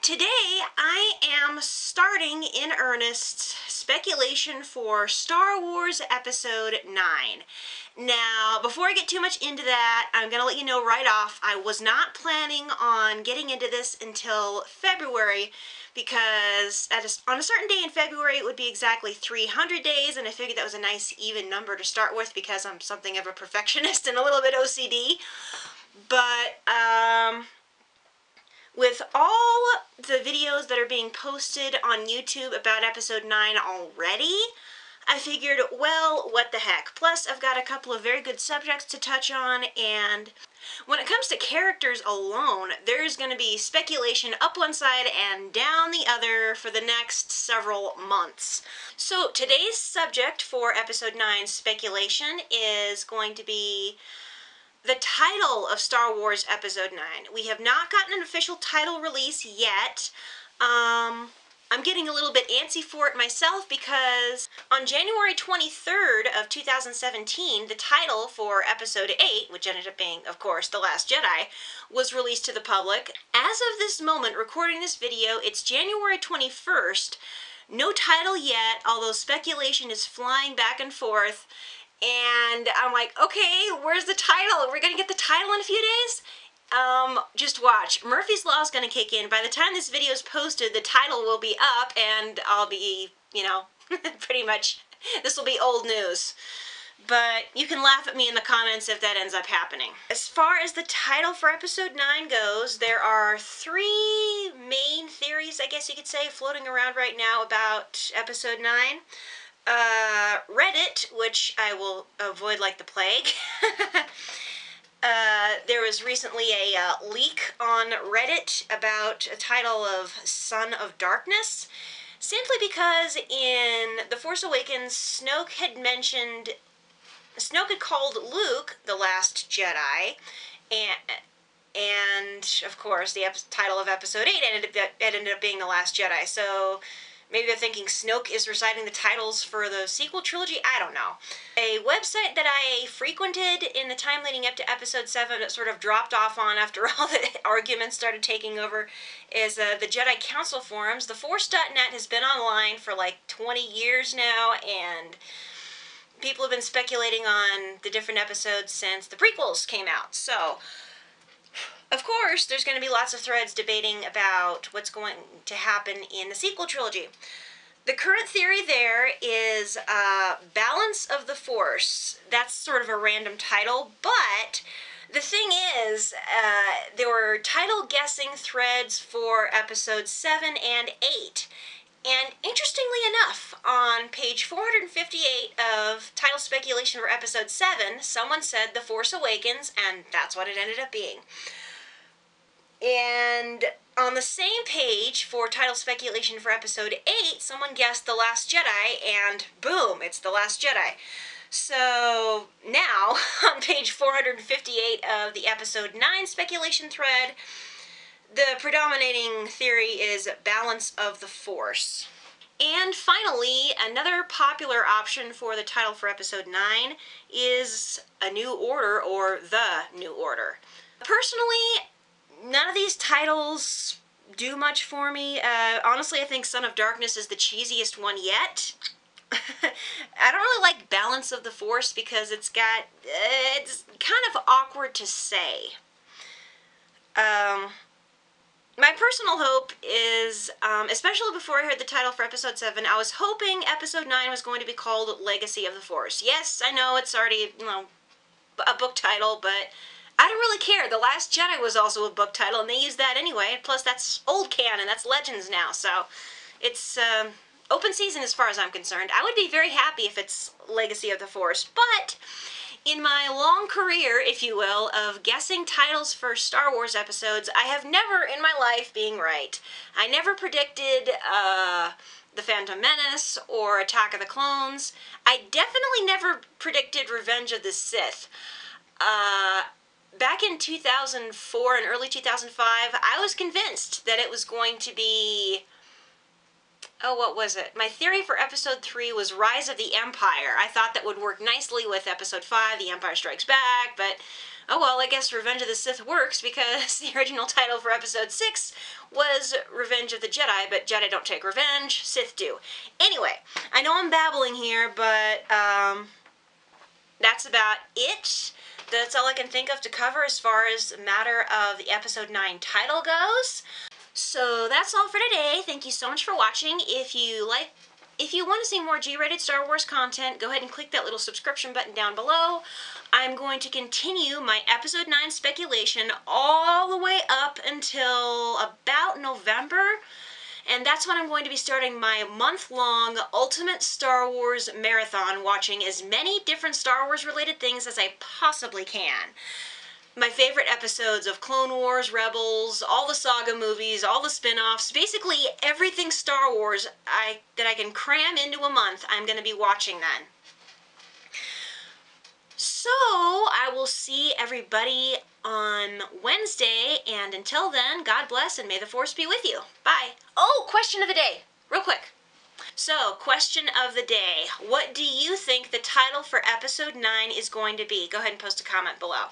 Today I am starting in earnest speculation for Star Wars Episode 9. Now, before I get too much into that, I'm going to let you know right off, I was not planning on getting into this until February because on a certain day in February it would be exactly 300 days, and I figured that was a nice even number to start with because I'm something of a perfectionist and a little bit OCD. But, with all the videos that are being posted on YouTube about Episode 9 already, I figured, well, what the heck. Plus, I've got a couple of very good subjects to touch on, and when it comes to characters alone, there's going to be speculation up one side and down the other for the next several months. So, today's subject for Episode 9 speculation is going to be the title of Star Wars Episode 9. We have not gotten an official title release yet. I'm getting a little bit antsy for it myself because on January 23rd of 2017, the title for Episode 8, which ended up being, of course, The Last Jedi, was released to the public. As of this moment, recording this video, it's January 21st. No title yet, although speculation is flying back and forth. And I'm like, okay, where's the title? We're going to get the title in a few days? Just watch. Murphy's Law is going to kick in. By the time this video is posted, the title will be up, and I'll be, pretty much, this will be old news. But you can laugh at me in the comments if that ends up happening. As far as the title for Episode 9 goes, there are three main theories, I guess you could say, floating around right now about Episode 9. Reddit, which I will avoid like the plague. There was recently a leak on Reddit about a title of Son of Darkness, simply because in The Force Awakens, Snoke had called Luke the Last Jedi, and of course the title of Episode 8 ended up being The Last Jedi, so maybe they're thinking Snoke is reciting the titles for the sequel trilogy? I don't know. A website that I frequented in the time leading up to Episode 7 that sort of dropped off on after all the arguments started taking over is the Jedi Council forums. TheForce.net has been online for like 20 years now, and people have been speculating on the different episodes since the prequels came out. So, of course, there's going to be lots of threads debating about what's going to happen in the sequel trilogy. The current theory there is Balance of the Force. That's sort of a random title, but the thing is, there were title guessing threads for Episodes 7 and 8. And interestingly enough, on page 458 of title speculation for Episode 7, someone said The Force Awakens, and that's what it ended up being. And on the same page for title speculation for Episode 8, someone guessed The Last Jedi, and boom, it's The Last Jedi. So now, on page 458 of the Episode 9 speculation thread, the predominating theory is Balance of the Force. And finally, another popular option for the title for Episode 9 is A New Order, or The New Order. Personally, none of these titles do much for me. Honestly, I think Son of Darkness is the cheesiest one yet. I don't really like Balance of the Force because it's kind of awkward to say. My personal hope is, especially before I heard the title for Episode 7, I was hoping Episode 9 was going to be called Legacy of the Force. Yes, I know it's already, a book title, but I don't really care. The Last Jedi was also a book title, and they used that anyway. Plus, that's old canon. That's Legends now, so it's open season as far as I'm concerned. I would be very happy if it's Legacy of the Force, but in my long career, if you will, of guessing titles for Star Wars episodes, I have never in my life been right. I never predicted The Phantom Menace or Attack of the Clones. I definitely never predicted Revenge of the Sith. Back in 2004 and early 2005, I was convinced that it was going to be Oh, what was it? My theory for episode 3 was Rise of the Empire. I thought that would work nicely with episode 5, The Empire Strikes Back, but oh well, I guess Revenge of the Sith works because the original title for episode 6 was Revenge of the Jedi, but Jedi don't take revenge, Sith do. Anyway, I know I'm babbling here, but that's about it. That's all I can think of to cover as far as the matter of the episode 9 title goes. So that's all for today. Thank you so much for watching. If you want to see more G-rated Star Wars content, go ahead and click that little subscription button down below. I'm going to continue my episode 9 speculation all the way up until about November. And that's when I'm going to be starting my month-long Ultimate Star Wars Marathon, watching as many different Star Wars related things as I possibly can. My favorite episodes of Clone Wars, Rebels, all the Saga movies, all the spin-offs, basically everything Star Wars that I can cram into a month, I'm going to be watching then. So, I will see everybody on Wednesday, and until then, God bless and may the Force be with you. Bye. Oh, question of the day, real quick. So, question of the day. What do you think the title for episode 9 is going to be? Go ahead and post a comment below.